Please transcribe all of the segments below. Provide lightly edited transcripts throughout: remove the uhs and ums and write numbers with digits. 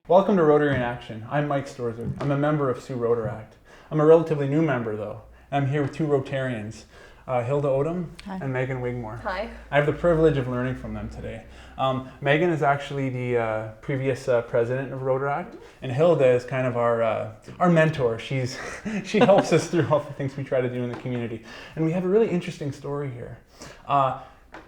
Welcome to Rotary in Action. I'm Mike Storzer. I'm a member of Sioux Rotaract. I'm a relatively new member though. I'm here with two Rotarians, Hilda Odom and Megan Wigmore. Hi. I have the privilege of learning from them today. Megan is actually the previous president of Rotaract, and Hilda is kind of our mentor. She helps us through all the things we try to do in the community. And we have a really interesting story here.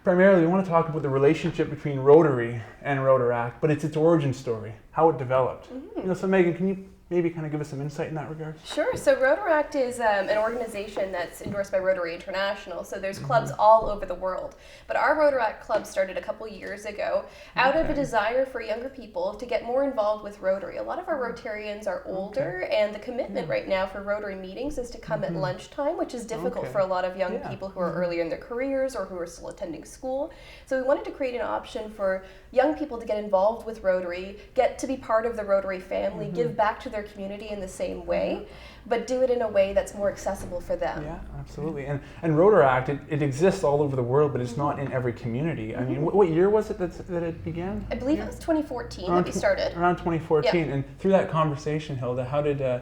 Primarily, we want to talk about the relationship between Rotary and Rotaract, but it's its origin story, how it developed. So Megan, can you maybe kind of give us some insight in that regard? Sure. So Rotaract is an organization that's endorsed by Rotary International. So there's clubs all over the world. But our Rotaract club started a couple years ago out of a desire for younger people to get more involved with Rotary. A lot of our Rotarians are older, and the commitment right now for Rotary meetings is to come at lunchtime, which is difficult for a lot of young people who are earlier in their careers or who are still attending school. So we wanted to create an option for young people to get involved with Rotary, get to be part of the Rotary family, give back to their community in the same way, but do it in a way that's more accessible for them. Yeah, absolutely. And Rotaract, it exists all over the world, but it's not in every community. I mean, what year was it that it began? I believe it was 2014 that we started. Around 2014. And through that conversation, Hilda, how did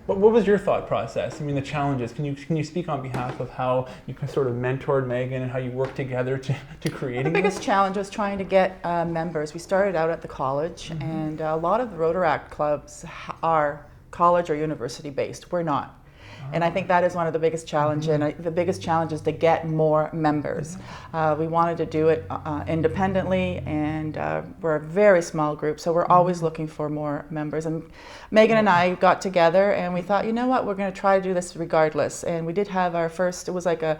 what was your thought process? I mean, the challenges. Can you speak on behalf of how you sort of mentored Megan and how you worked together to creating The biggest challenge was trying to get members. We started out at the college, and a lot of the Rotaract clubs are college or university based. We're not. And I think that is one of the biggest challenges, and the biggest challenge is to get more members. We wanted to do it independently, and we're a very small group, so we're always looking for more members. And Megan and I got together, and we thought, you know what, we're going to try to do this regardless. And we did have our first, it was like a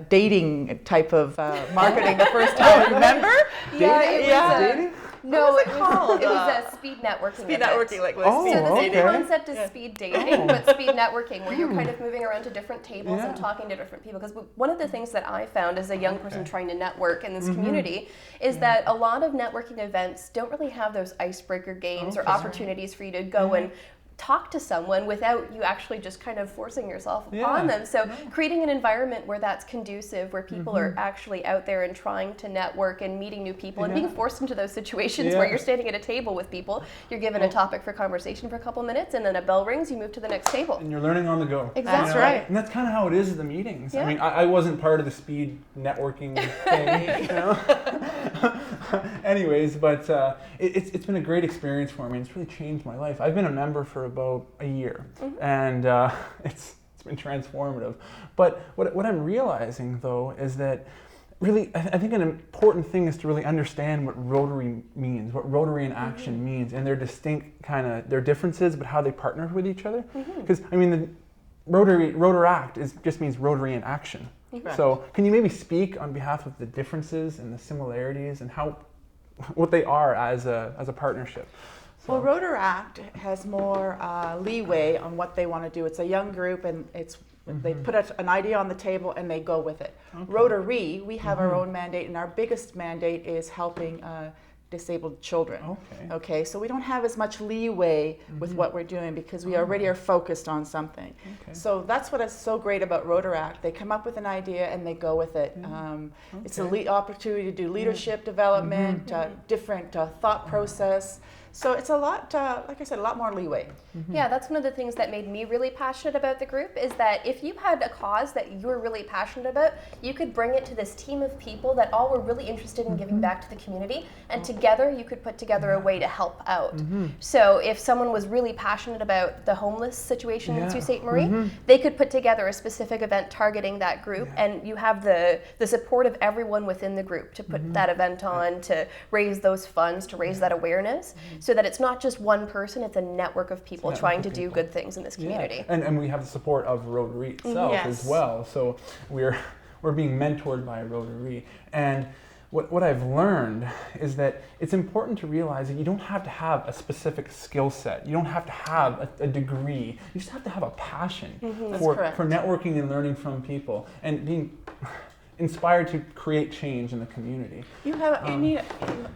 dating type of marketing the first time, remember? Dating? No, it was a speed networking. Speed networking, like So the same concept is speed dating, but speed networking, where you're kind of moving around to different tables and talking to different people. Because one of the things that I found as a young person trying to network in this community is that a lot of networking events don't really have those icebreaker games or opportunities for you to go and talk to someone without you actually just kind of forcing yourself upon them. So creating an environment where that's conducive, where people are actually out there and trying to network and meeting new people and being forced into those situations where you're standing at a table with people, you're given a topic for conversation for a couple minutes, and then a bell rings, you move to the next table. And you're learning on the go. Exactly. That's right. And that's kind of how it is at the meetings. I mean, I wasn't part of the speed networking thing, Anyways, but it's been a great experience for me. It's really changed my life. I've been a member for about a year, and it's been transformative. But what I'm realizing though is that really, I think an important thing is to really understand what Rotary means, what Rotary in Action means, and their distinct their differences, but how they partner with each other. Because I mean, the Rotaract just means Rotary in Action. So can you maybe speak on behalf of the differences and the similarities and what they are as a partnership? Well, Rotaract has more leeway on what they want to do. It's a young group, and they put an idea on the table and they go with it. Rotary, we have our own mandate, and our biggest mandate is helping disabled children. Okay, so we don't have as much leeway with what we're doing because we already are focused on something. So that's what is so great about Rotaract. They come up with an idea and they go with it. It's an opportunity to do leadership development, different thought process. So it's a lot, like I said, a lot more leeway. Yeah, that's one of the things that made me really passionate about the group, is that if you had a cause that you were really passionate about, you could bring it to this team of people that all were really interested in giving back to the community, and together you could put together a way to help out. So if someone was really passionate about the homeless situation in Sault Ste. Marie, they could put together a specific event targeting that group, and you have the support of everyone within the group to put that event on, to raise those funds, to raise that awareness. So that it's not just one person, it's a network of people trying to do good things in this community. And we have the support of Rotary itself as well. So we're being mentored by Rotary. And what I've learned is that it's important to realize that you don't have to have a specific skill set. You don't have to have a degree. You just have to have a passion for networking and learning from people. And being inspired to create change in the community. You have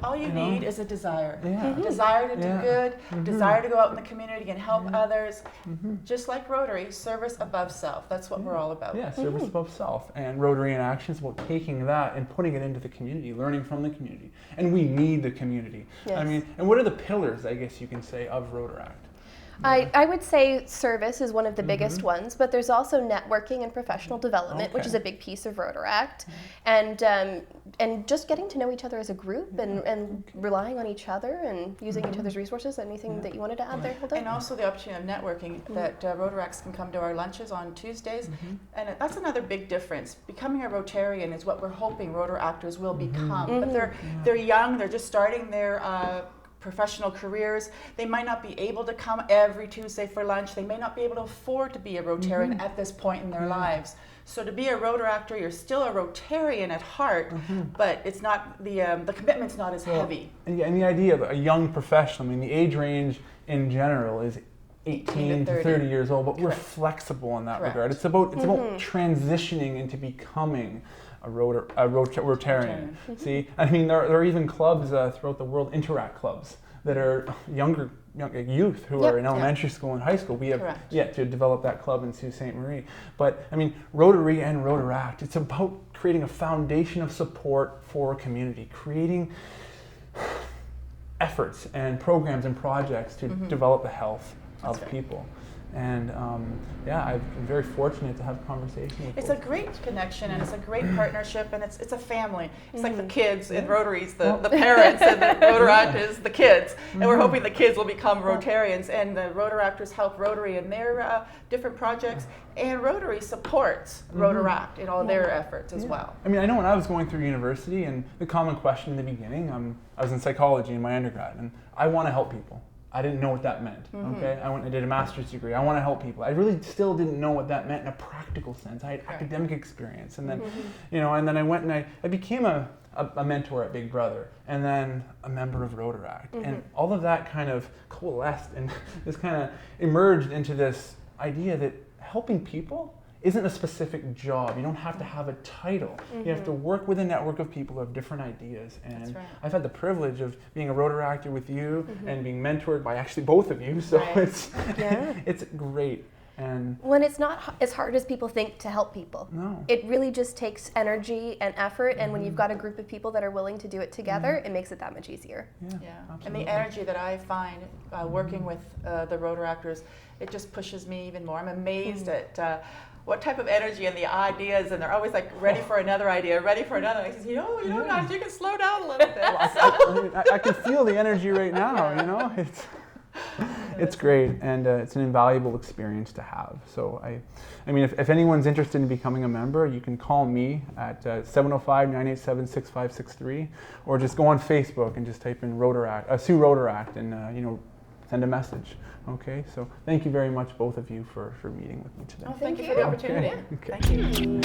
all you need is a desire. Yeah. Desire to do good, desire to go out in the community and help others. Just like Rotary, service above self. That's what we're all about. Yeah, service above self. And Rotary in Action is about taking that and putting it into the community, learning from the community. And we need the community. Yes. I mean, and what are the pillars, I guess you can say, of Rotaract? I would say service is one of the biggest ones, but there's also networking and professional development, which is a big piece of Rotaract, and just getting to know each other as a group and relying on each other and using each other's resources. Anything that you wanted to add there, Hilda? And also the opportunity of networking, that Rotaracts can come to our lunches on Tuesdays, and that's another big difference. Becoming a Rotarian is what we're hoping Rotaractors will become, but they're young, they're just starting their professional careers. They might not be able to come every Tuesday for lunch. They may not be able to afford to be a Rotarian at this point in their lives. So to be a Rotaractor, you're still a Rotarian at heart, but it's not the commitment's not as heavy. And the idea of a young professional, I mean, the age range in general is 18 to 30 years old, but we're flexible in that regard. It's about transitioning into becoming a Rotarian. See, I mean, there are even clubs throughout the world, Interact clubs, that are young youth who are in elementary school and high school. We have yet to develop that club in Sault Ste. Marie. But I mean, Rotary and Rotaract, it's about creating a foundation of support for a community, creating efforts and programs and projects to develop the health of people. And I've been very fortunate to have a conversation with It's a great connection, and it's a great partnership, and it's a family. It's like the kids in Rotaries, the parents, and the Rotaract is the kids. And we're hoping the kids will become Rotarians, and the Rotaractors help Rotary in their different projects, and Rotary supports Rotaract in all their efforts as well. I mean, I know when I was going through university, and the common question in the beginning, I was in psychology in my undergrad, and I want to help people. I didn't know what that meant, okay? I went and did a master's degree. I want to help people. I really still didn't know what that meant in a practical sense. I had academic experience. And then, and then I went and I became a mentor at Big Brother, and then a member of Rotaract. And all of that kind of coalesced and just kind of emerged into this idea that helping people isn't a specific job. You don't have to have a title. You have to work with a network of people who have different ideas. And I've had the privilege of being a Rotaractor with you and being mentored by actually both of you. So it's great. And when it's not as hard as people think to help people. No. It really just takes energy and effort, and when you've got a group of people that are willing to do it together, it makes it that much easier. And the energy that I find working with the Rotaractors, it just pushes me even more. I'm amazed at what type of energy and the ideas, and they're always like ready for another idea, ready for another. I says, guys, you can slow down a little bit. I can feel the energy right now. It's great, and it's an invaluable experience to have. So I mean, if anyone's interested in becoming a member, you can call me at 705-987-6563, or just go on Facebook and just type in Rotaract, Sue Rotaract, and send a message. Okay, so thank you very much, both of you, for meeting with me today. Thank you for the opportunity. Okay. Thank you.